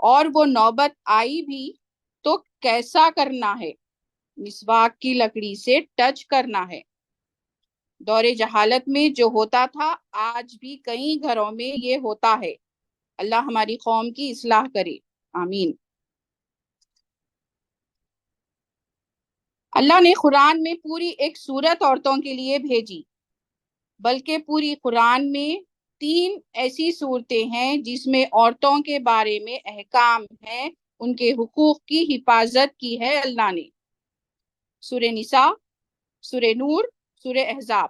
اور وہ نوبت آئی بھی تو کیسا کرنا ہے، مسواک کی لکڑی سے ٹچ کرنا ہے۔ دور جہالت میں جو ہوتا تھا آج بھی کئی گھروں میں یہ ہوتا ہے۔ اللہ ہماری قوم کی اصلاح کرے، آمین۔ اللہ نے قرآن میں پوری ایک سورت عورتوں کے لیے بھیجی، بلکہ پوری قرآن میں 3 ایسی صورتیں ہیں جس میں عورتوں کے بارے میں احکام ہیں، ان کے حقوق کی حفاظت کی ہے اللہ نے۔ سورہ نساء، سورہ نور، سورہ احزاب۔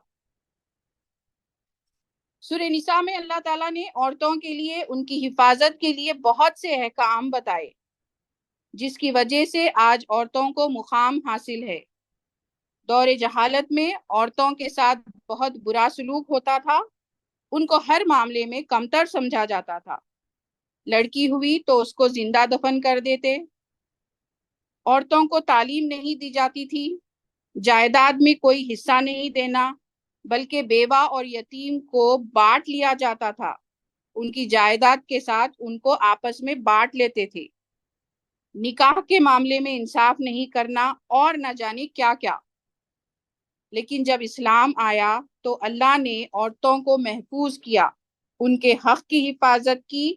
سورہ نساء میں اللہ تعالیٰ نے عورتوں کے لیے ان کی حفاظت کے لیے بہت سے احکام بتائے، جس کی وجہ سے آج عورتوں کو مقام حاصل ہے۔ دور جہالت میں عورتوں کے ساتھ بہت برا سلوک ہوتا تھا، ان کو ہر معاملے میں کمتر سمجھا جاتا تھا۔ لڑکی ہوئی تو اس کو زندہ دفن کر دیتے، عورتوں کو تعلیم نہیں دی جاتی تھی، جائیداد میں کوئی حصہ نہیں دینا، بلکہ بیوہ اور یتیم کو بانٹ لیا جاتا تھا، ان کی جائیداد کے ساتھ ان کو آپس میں بانٹ لیتے تھے۔ نکاح کے معاملے میں انصاف نہیں کرنا اور نہ جانے کیا کیا۔ لیکن جب اسلام آیا تو اللہ نے عورتوں کو محفوظ کیا، ان کے حق کی حفاظت کی،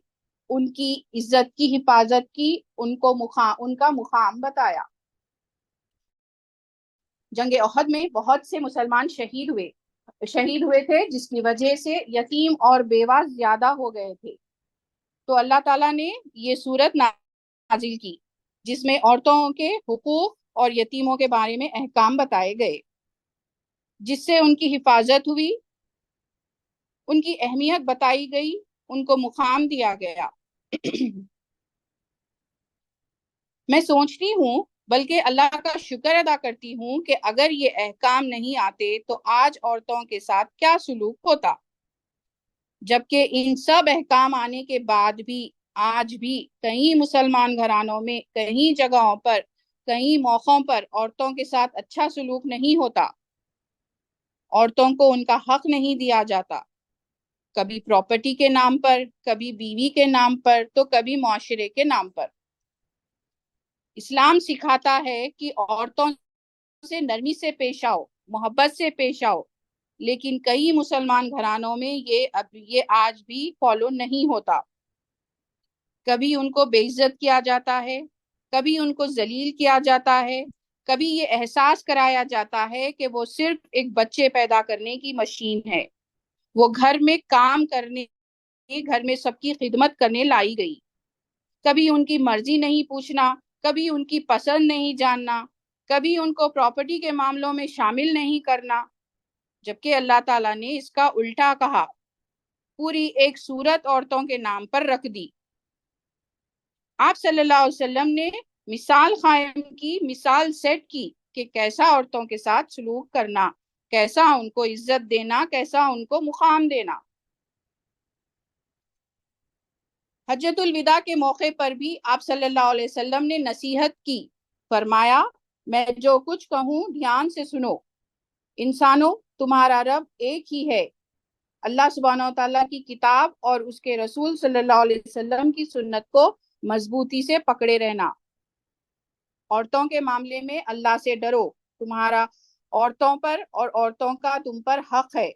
ان کی عزت کی حفاظت کی، ان کا مقام بتایا۔ جنگ احد میں بہت سے مسلمان شہید ہوئے تھے، جس کی وجہ سے یتیم اور بیوہ زیادہ ہو گئے تھے۔ تو اللہ تعالیٰ نے یہ سورت نازل کی جس میں عورتوں کے حقوق اور یتیموں کے بارے میں احکام بتائے گئے، جس سے ان کی حفاظت ہوئی، ان کی اہمیت بتائی گئی، ان کو مقام دیا گیا۔ میں سوچتی ہوں، بلکہ اللہ کا شکر ادا کرتی ہوں کہ اگر یہ احکام نہیں آتے تو آج عورتوں کے ساتھ کیا سلوک ہوتا، جبکہ ان سب احکام آنے کے بعد بھی آج بھی کئی مسلمان گھرانوں میں کئی جگہوں پر کئی موقعوں پر عورتوں کے ساتھ اچھا سلوک نہیں ہوتا، عورتوں کو ان کا حق نہیں دیا جاتا، کبھی پراپرٹی کے نام پر، کبھی بیوی کے نام پر، تو کبھی معاشرے کے نام پر۔ اسلام سکھاتا ہے کہ عورتوں سے نرمی سے پیش آؤ، محبت سے پیش آؤ، لیکن کئی مسلمان گھرانوں میں یہ آج بھی فالو نہیں ہوتا۔ کبھی ان کو بے عزت کیا جاتا ہے، کبھی ان کو ذلیل کیا جاتا ہے، کبھی یہ احساس کرایا جاتا ہے کہ وہ صرف ایک بچے پیدا کرنے کی مشین ہے، وہ گھر میں کام کرنے، گھر میں سب کی خدمت کرنے لائی گئی۔ کبھی ان کی مرضی نہیں پوچھنا، کبھی ان کی پسند نہیں جاننا، کبھی ان کو پراپرٹی کے معاملوں میں شامل نہیں کرنا، جبکہ اللہ تعالیٰ نے اس کا الٹا کہا، پوری ایک سورت عورتوں کے نام پر رکھ دی۔ آپ صلی اللہ علیہ وسلم نے مثال قائم کی، مثال سیٹ کی کہ کیسا عورتوں کے ساتھ سلوک کرنا، کیسا ان کو عزت دینا، کیسا ان کو مقام دینا۔ حجۃ الوداع کے موقع پر بھی آپ صلی اللہ علیہ وسلم نے نصیحت کی، فرمایا، میں جو کچھ کہوں دھیان سے سنو، انسانوں تمہارا رب ایک ہی ہے، اللہ سبحانہ و تعالیٰ کی کتاب اور اس کے رسول صلی اللہ علیہ وسلم کی سنت کو مضبوطی سے پکڑے رہنا۔ عورتوں کے معاملے میں اللہ سے ڈرو، تمہارا عورتوں پر اور عورتوں کا تم پر حق ہے۔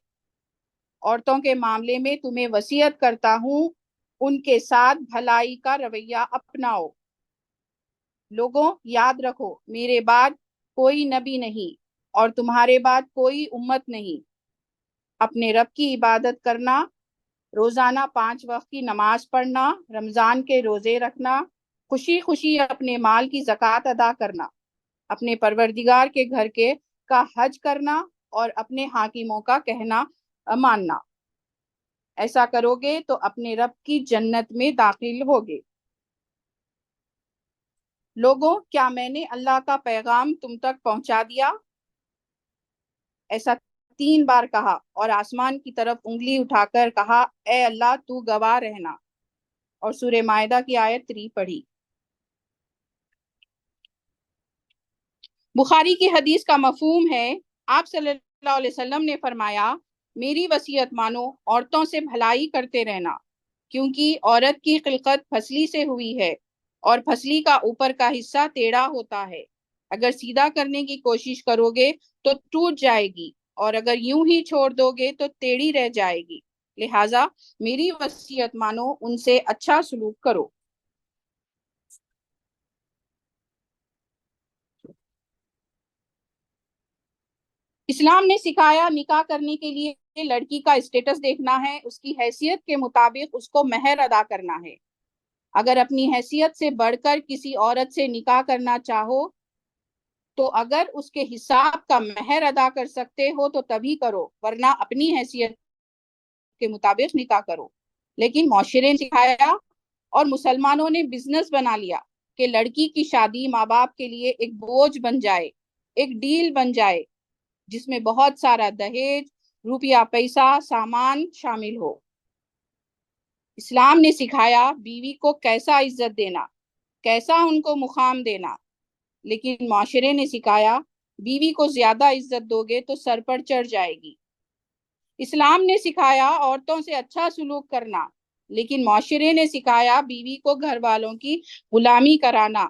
عورتوں کے معاملے میں تمہیں وصیت کرتا ہوں، ان کے ساتھ بھلائی کا رویہ اپناؤ۔ لوگوں یاد رکھو، میرے بعد کوئی نبی نہیں اور تمہارے بعد کوئی امت نہیں۔ اپنے رب کی عبادت کرنا، روزانہ 5 وقت کی نماز پڑھنا، رمضان کے روزے رکھنا، خوشی خوشی اپنے مال کی زکوٰۃ ادا کرنا، اپنے پروردگار کے گھر کا حج کرنا اور اپنے حاکموں کا کہنا ماننا۔ ایسا کرو گے تو اپنے رب کی جنت میں داخل ہوگے۔ لوگوں، کیا میں نے اللہ کا پیغام تم تک پہنچا دیا؟ ایسا 3 بار کہا اور آسمان کی طرف انگلی اٹھا کر کہا، اے اللہ تو گواہ رہنا، اور سورہ مائدہ کی آیت 3 پڑھی۔ بخاری کی حدیث کا مفہوم ہے، آپ صلی اللہ علیہ وسلم نے فرمایا، میری وصیت مانو، عورتوں سے بھلائی کرتے رہنا، کیونکہ عورت کی خلقت پھسلی سے ہوئی ہے اور پھسلی کا اوپر کا حصہ ٹیڑھا ہوتا ہے، اگر سیدھا کرنے کی کوشش کرو گے تو ٹوٹ جائے گی، اور اگر یوں ہی چھوڑ دو گے تو ٹیڑھی رہ جائے گی، لہٰذا میری وصیت مانو، ان سے اچھا سلوک کرو۔ اسلام نے سکھایا نکاح کرنے کے لیے لڑکی کا اسٹیٹس دیکھنا ہے، اس کی حیثیت کے مطابق اس کو مہر ادا کرنا ہے۔ اگر اپنی حیثیت سے بڑھ کر کسی عورت سے نکاح کرنا چاہو تو اگر اس کے حساب کا مہر ادا کر سکتے ہو تو تبھی کرو، ورنہ اپنی حیثیت کے مطابق نکاح کرو۔ لیکن معاشرے نے سکھایا اور مسلمانوں نے بزنس بنا لیا کہ لڑکی کی شادی ماں باپ کے لیے ایک بوجھ بن جائے، ایک ڈیل بن جائے جس میں بہت سارا دہیج، روپیہ پیسہ، سامان شامل ہو۔ اسلام نے سکھایا بیوی کو کیسا عزت دینا، کیسا ان کو مقام دینا، لیکن معاشرے نے سکھایا بیوی کو زیادہ عزت دو گے تو سر پر چڑھ جائے گی۔ اسلام نے سکھایا عورتوں سے اچھا سلوک کرنا، لیکن معاشرے نے سکھایا بیوی کو گھر والوں کی غلامی کرانا،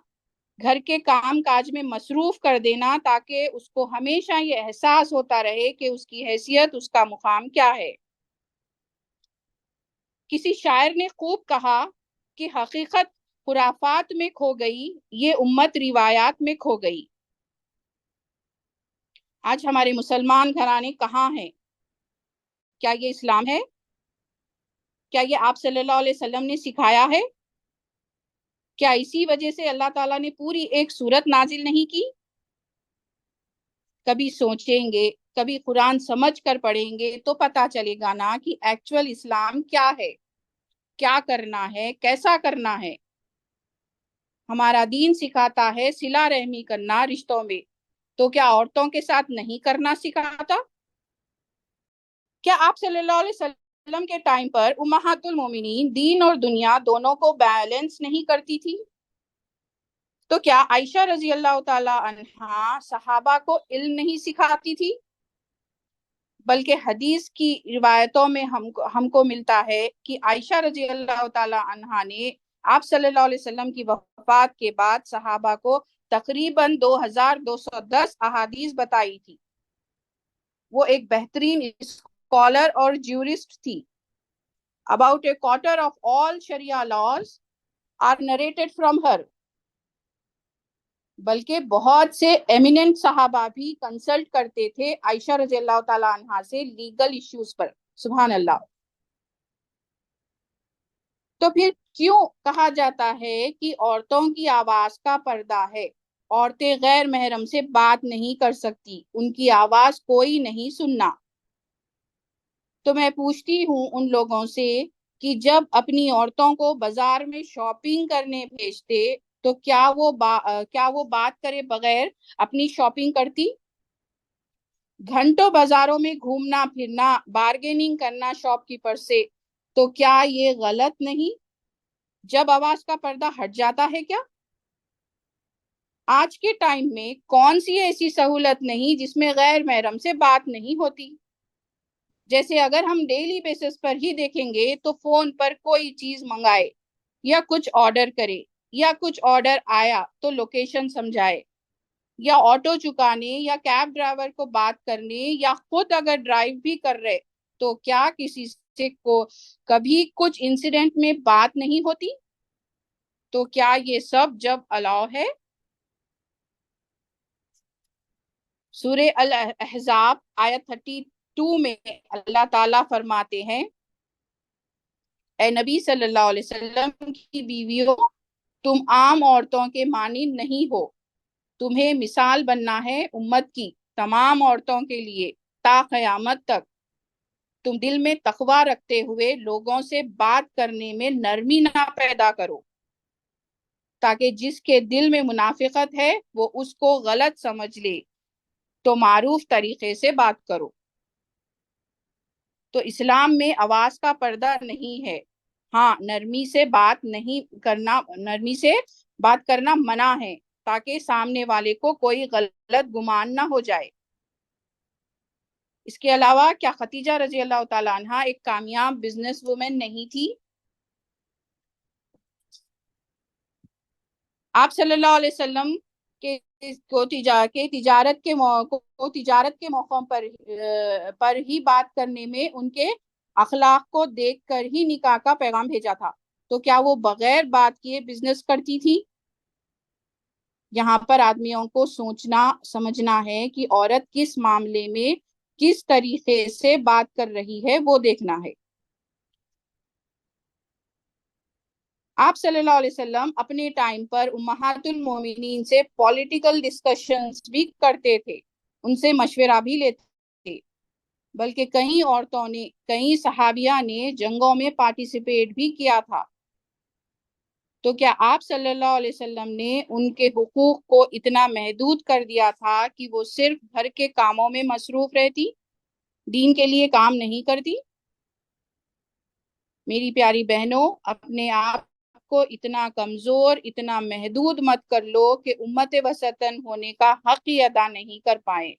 گھر کے کام کاج میں مصروف کر دینا، تاکہ اس کو ہمیشہ یہ احساس ہوتا رہے کہ اس کی حیثیت، اس کا مقام کیا ہے۔ کسی شاعر نے خوب کہا کہ حقیقت خرافات میں کھو گئی، یہ امت روایات میں کھو گئی۔ آج ہمارے مسلمان گھرانے کہاں ہیں؟ کیا یہ اسلام ہے؟ کیا یہ آپ صلی اللہ علیہ وسلم نے سکھایا ہے؟ کیا اسی وجہ سے اللہ تعالیٰ نے پوری ایک سورت نازل نہیں کی؟ کبھی سوچیں گے، کبھی قرآن سمجھ کر پڑھیں گے تو پتا چلے گا نا کہ ایکچوئل اسلام کیا ہے، کیا کرنا ہے، کیسا کرنا ہے۔ ہمارا دین سکھاتا ہے صلہ رحمی کرنا رشتوں میں، تو کیا عورتوں کے ساتھ نہیں کرنا سکھاتا؟ کیا آپ صلی اللہ علیہ وسلم کے ٹائم پر امہات المومنین دین اور دنیا دونوں کو بیلنس نہیں کرتی تھی؟ تو کیا عائشہ رضی اللہ تعالی عنہا صحابہ کو علم نہیں سکھاتی تھی؟ بلکہ حدیث کی روایتوں میں ہم کو ملتا ہے کہ عائشہ رضی اللہ تعالی عنہا نے آپ صلی اللہ علیہ وسلم کی وفات کے بعد صحابہ کو تقریباً 2210 احادیث بتائی تھی۔ وہ ایک بہترین اسکالر اور جیورسٹ تھی۔ About a quarter of all Sharia laws are narrated from her۔ بلکہ بہت سے ایمیننٹ صحابہ بھی کنسلٹ کرتے تھے عائشہ رضی اللہ تعالیٰ عنہا سے لیگل ایشوز پر۔ سبحان اللہ۔ تو پھر کیوں کہا جاتا ہے کہ عورتوں کی آواز کا پردہ ہے، عورتیں غیر محرم سے بات نہیں کر سکتی، ان کی آواز کوئی نہیں سننا؟ تو میں پوچھتی ہوں ان لوگوں سے کہ جب اپنی عورتوں کو بازار میں شاپنگ کرنے بھیجتے تو کیا وہ بات کرے بغیر اپنی شاپنگ کرتی؟ گھنٹوں بازاروں میں گھومنا پھرنا، بارگیننگ کرنا شاپ کیپر سے، تو کیا یہ غلط نہیں؟ جب آواز کا پردہ ہٹ جاتا ہے کیا؟ آج کے ٹائم میں کون سی ایسی سہولت نہیں جس میں غیر محرم سے بات نہیں ہوتی؟ جیسے اگر ہم ڈیلی بیسس پر ہی دیکھیں گے تو فون پر کوئی چیز منگائے یا کچھ آرڈر کرے، یا کچھ آرڈر آیا تو لوکیشن سمجھائے، یا آٹو چکانے یا کیب ڈرائیور کو بات کرنے، یا خود اگر ڈرائیو بھی کر رہے تو کیا کسی سے کو کبھی کچھ انسیڈنٹ میں بات نہیں ہوتی؟ تو کیا یہ سب جب الاؤ ہے؟ سورہ الاحزاب آیت 32 میں اللہ تعالیٰ فرماتے ہیں، اے نبی صلی اللہ علیہ وسلم کی بیویوں، تم عام عورتوں کے مانند نہیں ہو، تمہیں مثال بننا ہے امت کی تمام عورتوں کے لیے تا قیامت تک۔ تم دل میں تقوی رکھتے ہوئے لوگوں سے بات کرنے میں نرمی نہ پیدا کرو، تاکہ جس کے دل میں منافقت ہے وہ اس کو غلط سمجھ لے، تو معروف طریقے سے بات کرو۔ تو اسلام میں آواز کا پردہ نہیں ہے، ہاں نرمی سے بات کرنا منع ہے، تاکہ سامنے والے کو کوئی غلط گمان نہ ہو جائے۔ اس کے علاوہ کیا خدیجہ رضی اللہ تعالیٰ عنہا ایک کامیاب بزنس وومن نہیں تھی؟ آپ صلی اللہ علیہ وسلم کے تجارت کے موقعوں پر ہی بات کرنے میں ان کے اخلاق کو دیکھ کر ہی نکاح کا پیغام بھیجا تھا، تو کیا وہ بغیر بات کیے بزنس کرتی تھی؟ یہاں پر آدمیوں کو سوچنا سمجھنا ہے کہ عورت کس معاملے میں کس طریقے سے بات کر رہی ہے وہ دیکھنا ہے۔ آپ صلی اللہ علیہ وسلم اپنے ٹائم پر امہات المومنین سے پولیٹیکل ڈسکشنز بھی کرتے تھے، ان سے مشورہ بھی لیتے تھے، بلکہ کئی صحابیہ نے جنگوں میں پارٹیسپیٹ بھی کیا تھا۔ تو کیا آپ صلی اللہ علیہ وسلم نے ان کے حقوق کو اتنا محدود کر دیا تھا کہ وہ صرف گھر کے کاموں میں مصروف رہتی، دین کے لیے کام نہیں کرتی؟ میری پیاری بہنوں، اپنے آپ کو اتنا کمزور، اتنا محدود مت کر لو کہ امت وسطن ہونے کا حق ہی ادا نہیں کر پائیں۔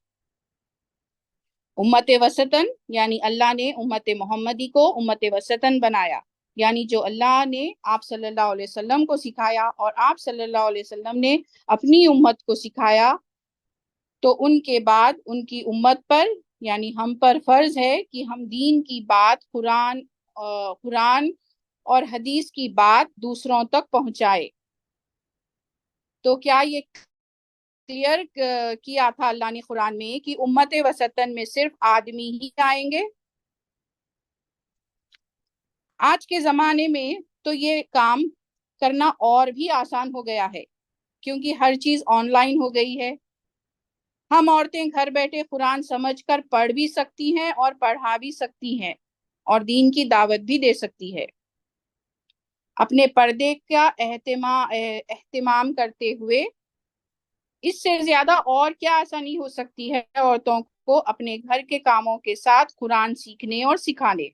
امت وسطن یعنی اللہ نے امت محمدی کو امت وسطن بنایا، یعنی جو اللہ نے آپ صلی اللہ علیہ وسلم کو سکھایا اور آپ صلی اللہ علیہ وسلم نے اپنی امت کو سکھایا، تو ان کے بعد ان کی امت پر یعنی ہم پر فرض ہے کہ ہم دین کی بات قرآن اور حدیث کی بات دوسروں تک پہنچائے۔ تو کیا یہ کلیئر کیا تھا اللہ نے قرآن میں کہ امت وسطن میں صرف آدمی ہی آئیں گے؟ آج کے زمانے میں تو یہ کام کرنا اور بھی آسان ہو گیا ہے، کیونکہ ہر چیز آن لائن ہو گئی ہے۔ ہم عورتیں گھر بیٹھے قرآن سمجھ کر پڑھ بھی سکتی ہیں اور پڑھا بھی سکتی ہیں اور دین کی دعوت بھی دے سکتی ہے، اپنے پردے کا اہتمام کرتے ہوئے۔ اس سے زیادہ اور کیا آسانی ہو سکتی ہے عورتوں کو اپنے گھر کے کاموں کے ساتھ قرآن سیکھنے اور سکھانے؟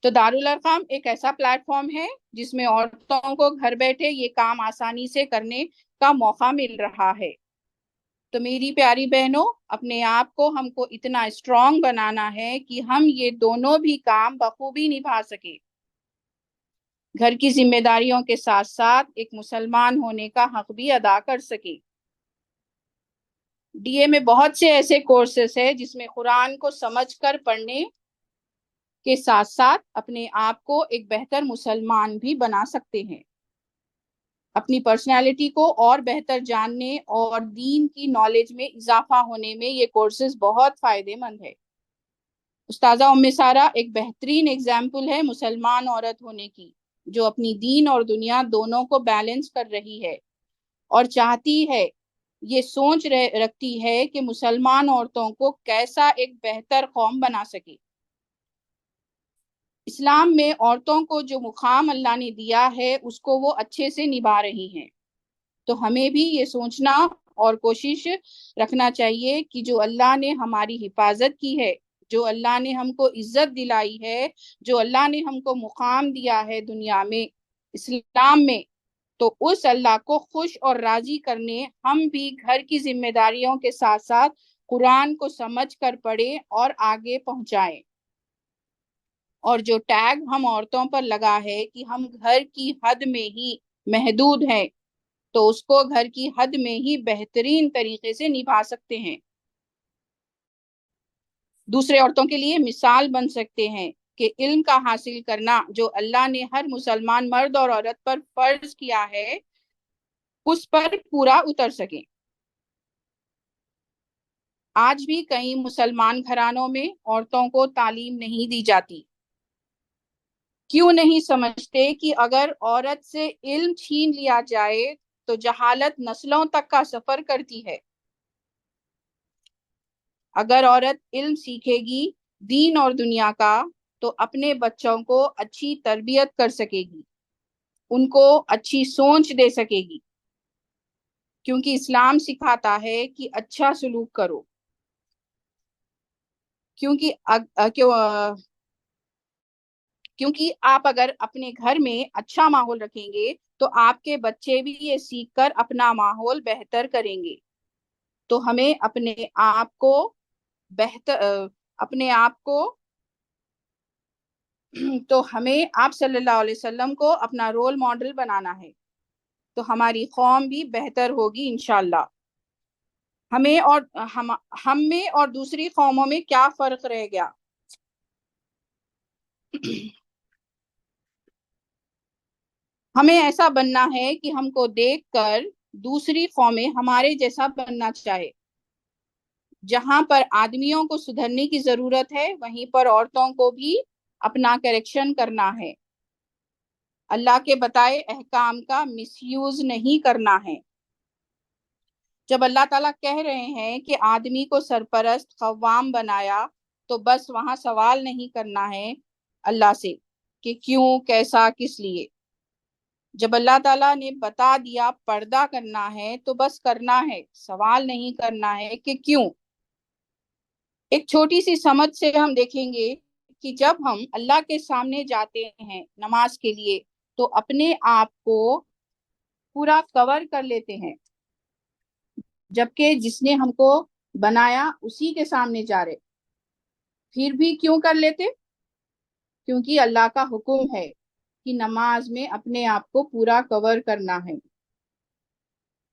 تو دارالارقام ایک ایسا پلیٹ فارم ہے جس میں عورتوں کو گھر بیٹھے یہ کام آسانی سے کرنے کا موقع مل رہا ہے۔ تو میری پیاری بہنوں، اپنے آپ کو ہم کو اتنا اسٹرانگ بنانا ہے کہ ہم یہ دونوں بھی کام بخوبی نبھا سکیں، گھر کی ذمہ داریوں کے ساتھ ساتھ ایک مسلمان ہونے کا حق بھی ادا کر سکیں۔ ڈی اے میں بہت سے ایسے کورسز ہیں جس میں قرآن کو سمجھ کر پڑھنے کے ساتھ ساتھ اپنے آپ کو ایک بہتر مسلمان بھی بنا سکتے ہیں۔ اپنی پرسنالٹی کو اور بہتر جاننے اور دین کی نالج میں اضافہ ہونے میں یہ کورسز بہت فائدے مند ہے۔ استاذہ ام سارا ایک بہترین اگزامپل ہے مسلمان عورت ہونے کی، جو اپنی دین اور دنیا دونوں کو بیلنس کر رہی ہے اور چاہتی ہے، یہ سوچ رکھتی ہے کہ مسلمان عورتوں کو کیسا ایک بہتر قوم بنا سکے۔ اسلام میں عورتوں کو جو مقام اللہ نے دیا ہے اس کو وہ اچھے سے نبھا رہی ہیں۔ تو ہمیں بھی یہ سوچنا اور کوشش رکھنا چاہیے کہ جو اللہ نے ہماری حفاظت کی ہے، جو اللہ نے ہم کو عزت دلائی ہے، جو اللہ نے ہم کو مقام دیا ہے دنیا میں، اسلام میں، تو اس اللہ کو خوش اور راضی کرنے ہم بھی گھر کی ذمہ داریوں کے ساتھ ساتھ قرآن کو سمجھ کر پڑھیں اور آگے پہنچائیں۔ اور جو ٹیگ ہم عورتوں پر لگا ہے کہ ہم گھر کی حد میں ہی محدود ہیں، تو اس کو گھر کی حد میں ہی بہترین طریقے سے نبھا سکتے ہیں، دوسرے عورتوں کے لیے مثال بن سکتے ہیں کہ علم کا حاصل کرنا جو اللہ نے ہر مسلمان مرد اور عورت پر فرض کیا ہے اس پر پورا اتر سکیں۔ آج بھی کئی مسلمان گھرانوں میں عورتوں کو تعلیم نہیں دی جاتی۔ کیوں نہیں سمجھتے کہ اگر عورت سے علم چھین لیا جائے تو جہالت نسلوں تک کا سفر کرتی ہے؟ اگر عورت علم سیکھے گی دین اور دنیا کا تو اپنے بچوں کو اچھی تربیت کر سکے گی، ان کو اچھی سوچ دے سکے گی، کیونکہ اسلام سکھاتا ہے کہ اچھا سلوک کرو، کیونکہ آپ اگر اپنے گھر میں اچھا ماحول رکھیں گے تو آپ کے بچے بھی یہ سیکھ کر اپنا ماحول بہتر کریں گے۔ تو ہمیں تو ہمیں آپ صلی اللہ علیہ وسلم کو اپنا رول ماڈل بنانا ہے۔ تو ہماری قوم بھی بہتر ہوگی انشاءاللہ۔ ہم میں اور دوسری قوموں میں کیا فرق رہ گیا؟ ہمیں ایسا بننا ہے کہ ہم کو دیکھ کر دوسری قومیں ہمارے جیسا بننا چاہے۔ جہاں پر آدمیوں کو سدھرنے کی ضرورت ہے وہیں پر عورتوں کو بھی اپنا کریکشن کرنا ہے۔ اللہ کے بتائے احکام کا مس یوز نہیں کرنا ہے۔ جب اللہ تعالیٰ کہہ رہے ہیں کہ آدمی کو سرپرست قوام بنایا تو بس وہاں سوال نہیں کرنا ہے اللہ سے کہ کیوں، کیسا، کس لیے۔ جب اللہ تعالیٰ نے بتا دیا پردہ کرنا ہے تو بس کرنا ہے، سوال نہیں کرنا ہے کہ کیوں۔ ایک چھوٹی سی سمجھ سے ہم دیکھیں گے کہ جب ہم اللہ کے سامنے جاتے ہیں نماز کے لیے تو اپنے آپ کو پورا کور کر لیتے ہیں، جبکہ جس نے ہم کو بنایا اسی کے سامنے جا رہے۔ پھر بھی کیوں کر لیتے؟ کیونکہ اللہ کا حکم ہے کہ نماز میں اپنے آپ کو پورا کور کرنا ہے۔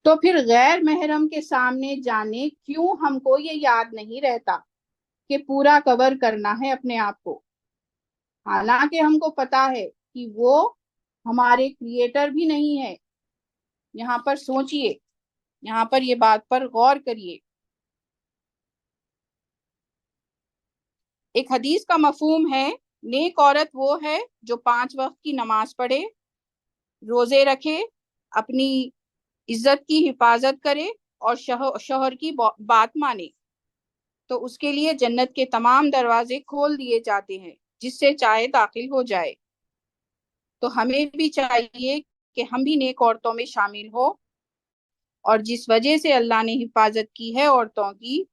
تو پھر غیر محرم کے سامنے جانے کیوں ہم کو یہ یاد نہیں رہتا کہ پورا کور کرنا ہے اپنے آپ کو، حالانکہ ہم کو پتا ہے کہ وہ ہمارے کریٹر بھی نہیں ہے۔ یہاں پر سوچئے، یہاں پر یہ بات پر غور کریے۔ ایک حدیث کا مفہوم ہے، نیک عورت وہ ہے جو 5 وقت کی نماز پڑھے، روزے رکھے، اپنی عزت کی حفاظت کرے اور شوہر کی بات مانے، تو اس کے لیے جنت کے تمام دروازے کھول دیے جاتے ہیں، جس سے چاہے داخل ہو جائے۔ تو ہمیں بھی چاہیے کہ ہم بھی نیک عورتوں میں شامل ہو، اور جس وجہ سے اللہ نے حفاظت کی ہے عورتوں کی،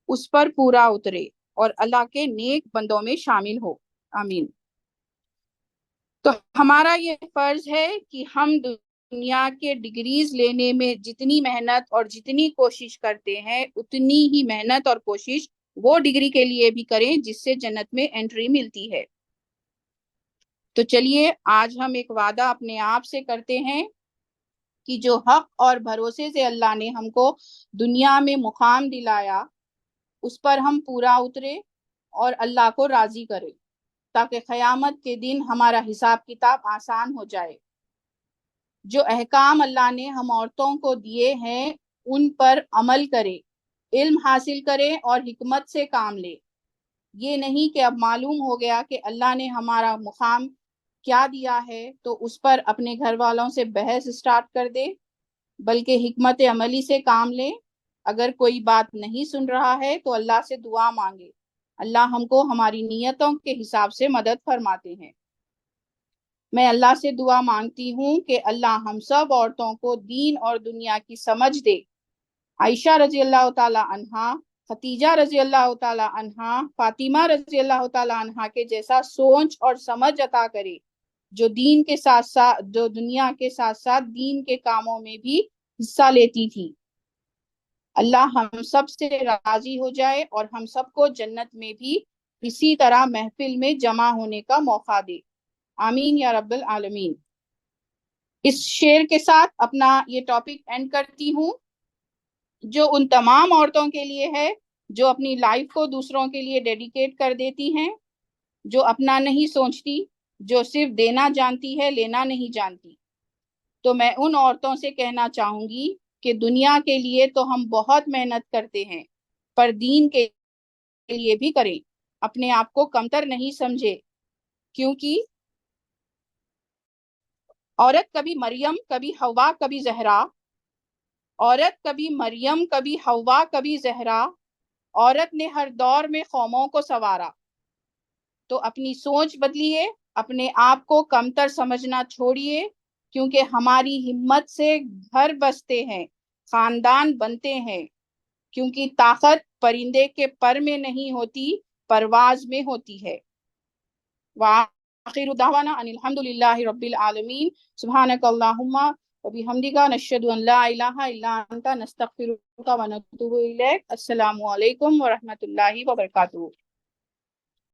اس پر پورا اترے اور اللہ کے نیک بندوں میں شامل ہو۔ آمین۔ تو ہمارا یہ فرض ہے کہ ہم دنیا کے ڈگریز لینے میں جتنی محنت اور جتنی کوشش کرتے ہیں اتنی ہی محنت اور کوشش وہ ڈگری کے لیے بھی کریں جس سے جنت میں انٹری ملتی ہے۔ تو چلیے آج ہم ایک وعدہ اپنے آپ سے کرتے ہیں کہ جو حق اور بھروسے سے اللہ نے ہم کو دنیا میں مقام دلایا اس پر ہم پورا اترے اور اللہ کو راضی کرے، تاکہ قیامت کے دن ہمارا حساب کتاب آسان ہو جائے۔ جو احکام اللہ نے ہم عورتوں کو دیے ہیں ان پر عمل کرے، علم حاصل کرے اور حکمت سے کام لے۔ یہ نہیں کہ اب معلوم ہو گیا کہ اللہ نے ہمارا مقام کیا دیا ہے تو اس پر اپنے گھر والوں سے بحث سٹارٹ کر دے، بلکہ حکمت عملی سے کام لے۔ اگر کوئی بات نہیں سن رہا ہے تو اللہ سے دعا مانگے، اللہ ہم کو ہماری نیتوں کے حساب سے مدد فرماتے ہیں۔ میں اللہ سے دعا مانگتی ہوں کہ اللہ ہم سب عورتوں کو دین اور دنیا کی سمجھ دے۔ عائشہ رضی اللہ تعالی عنہا، خدیجہ رضی اللہ تعالی عنہا، فاطمہ رضی اللہ تعالی عنہا کے جیسا سوچ اور سمجھ عطا کرے، جو دین کے ساتھ ساتھ، جو دنیا کے ساتھ ساتھ دین کے کاموں میں بھی حصہ لیتی تھی۔ اللہ ہم سب سے راضی ہو جائے اور ہم سب کو جنت میں بھی اسی طرح محفل میں جمع ہونے کا موقع دے۔ آمین یا رب العالمین۔ اس شعر کے ساتھ اپنا یہ ٹاپک اینڈ کرتی ہوں، جو ان تمام عورتوں کے لیے ہے جو اپنی لائف کو دوسروں کے لیے ڈیڈیکیٹ کر دیتی ہیں، جو اپنا نہیں سوچتی، جو صرف دینا جانتی ہے، لینا نہیں جانتی۔ تو میں ان عورتوں سے کہنا چاہوں گی کہ دنیا کے لیے تو ہم بہت محنت کرتے ہیں، پر دین کے لیے بھی کریں، اپنے آپ کو کمتر نہیں سمجھے، کیونکہ عورت کبھی مریم، کبھی حوا، کبھی زہرا، عورت کبھی مریم، کبھی حوا، کبھی زہرا، عورت نے ہر دور میں قوموں کو سنوارا۔ تو اپنی سوچ بدلیے، اپنے آپ کو کمتر سمجھنا چھوڑیے، کیونکہ ہماری ہمت سے گھر بستے ہیں، خاندان بنتے ہیں، کیونکہ طاقت پرندے کے پر میں نہیں ہوتی، پرواز میں ہوتی ہے۔ وآخر دعوانا ان الحمد للہ رب العالمین۔ سبحانک اللہم وبحمدک، نشہد ان لا الہ الا انت، نستغفرک ونتوب الیک۔ السلام علیکم ورحمۃ اللہ وبرکاتہ۔